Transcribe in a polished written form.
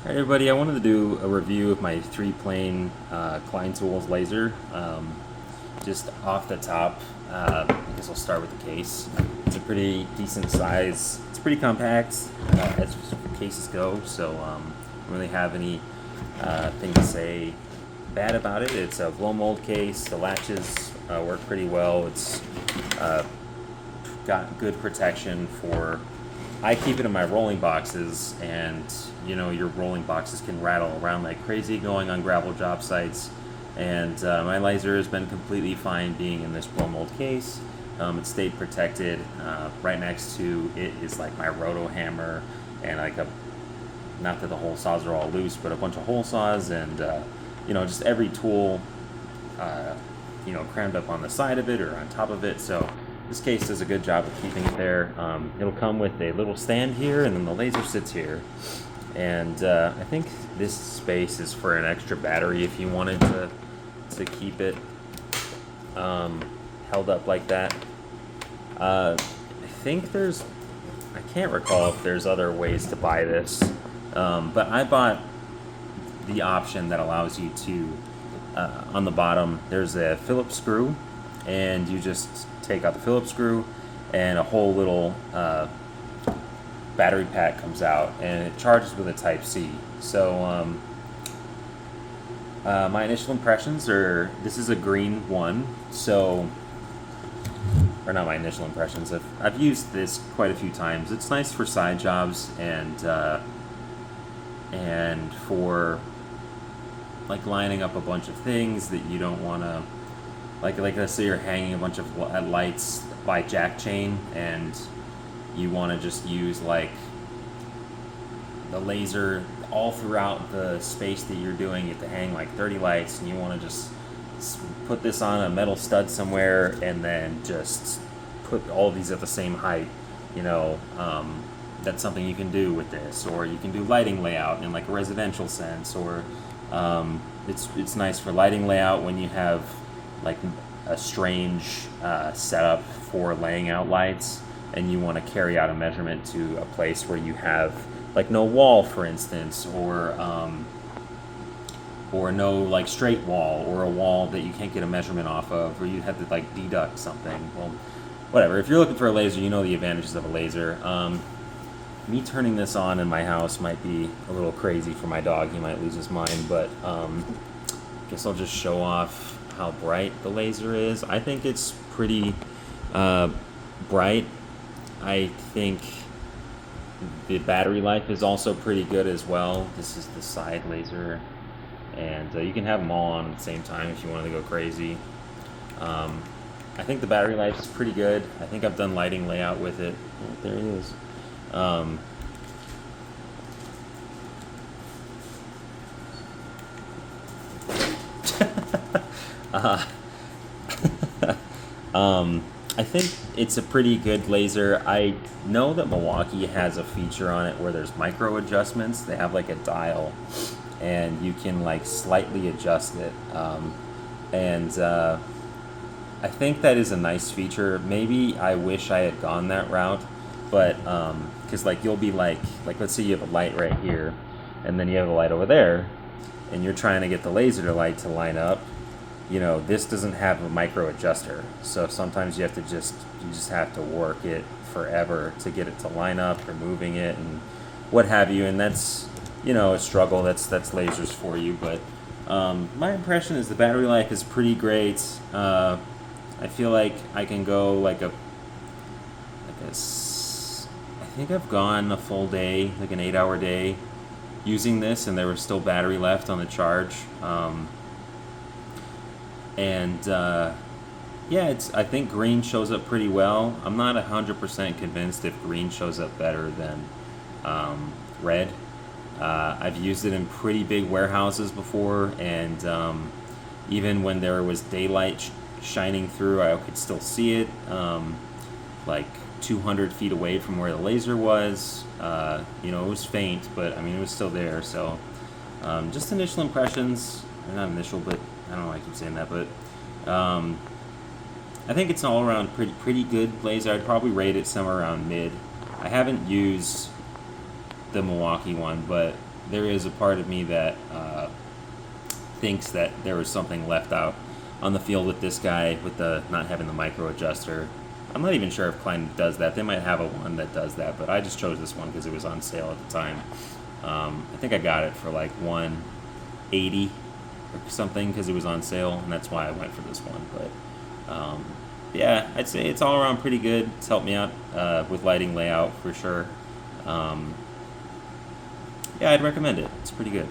Alright everybody, I wanted to do a review of my 3-plane Klein Tools laser. Just off the top, I guess I'll start with the case. It's a pretty decent size. It's pretty compact as cases go, so I don't really have any thing to say bad about it. It's a blow mold case. The latches work pretty well. It's got good protection for. I keep it in my rolling boxes, and you know, your rolling boxes can rattle around like crazy going on gravel job sites, and my laser has been completely fine being in this blow mold case. It stayed protected. Right next to it is like my roto hammer and like not that the hole saws are all loose, but a bunch of hole saws and you know, just every tool you know, crammed up on the side of it or on top of it. So this case does a good job of keeping it there. It'll come with a little stand here, and then the laser sits here. And I think this space is for an extra battery if you wanted to keep it held up like that. I think I can't recall if there's other ways to buy this, but I bought the option that allows you to, on the bottom, there's a Phillips screw, and you just take out the Phillips screw, and a whole little battery pack comes out, and it charges with a Type-C. So my initial impressions are, this is a green one, so, or not my initial impressions, I've used this quite a few times. It's nice for side jobs and for like lining up a bunch of things that you don't want to, like let's say you're hanging a bunch of lights by jack chain, and you want to just use like the laser all throughout the space that you're doing. You have to hang like 30 lights, and you want to just put this on a metal stud somewhere and then just put all of these at the same height. You know, that's something you can do with this, or you can do lighting layout in like a residential sense, or it's nice for lighting layout when you have like a strange setup for laying out lights, and you want to carry out a measurement to a place where you have like no wall, for instance, or no like straight wall, or a wall that you can't get a measurement off of, or you have to like deduct something. Well, whatever. If you're looking for a laser, you know the advantages of a laser. Me turning this on in my house might be a little crazy for my dog. He might lose his mind, but I guess I'll just show off how bright the laser is. I think it's pretty bright. I think the battery life is also pretty good as well. This is the side laser, and you can have them all on at the same time if you wanted to go crazy. I think the battery life is pretty good. I think I've done lighting layout with it. Oh, there it is. I think it's a pretty good laser. I know that Milwaukee has a feature on it where there's micro adjustments. They have like a dial, and you can like slightly adjust it. I think that is a nice feature. Maybe I wish I had gone that route, but because like you'll be like let's say you have a light right here, and then you have a light over there, and you're trying to get the laser light to line up. You know, this doesn't have a micro adjuster, so sometimes you just have to work it forever to get it to line up, removing it and what have you, and that's, you know, a struggle. That's lasers for you. But my impression is the battery life is pretty great. I feel like I can go like I think I've gone a full day, like an 8-hour day, using this, and there was still battery left on the charge. Yeah, I think green shows up pretty well. I'm not 100% convinced if green shows up better than red. I've used it in pretty big warehouses before, and even when there was daylight shining through, I could still see it, like 200 feet away from where the laser was. You know, it was faint, but I mean, it was still there. So just initial impressions, not initial, but I don't know why I keep saying that, but I think it's an all-around pretty good laser. I'd probably rate it somewhere around mid. I haven't used the Milwaukee one, but there is a part of me that thinks that there was something left out on the field with this guy, with the not having the micro adjuster. I'm not even sure if Klein does that. They might have a one that does that, but I just chose this one because it was on sale at the time. I think I got it for like $180 or something because it was on sale, and that's why I went for this one. But yeah, I'd say it's all around pretty good. It's helped me out with lighting layout for sure. Yeah, I'd recommend it. It's pretty good.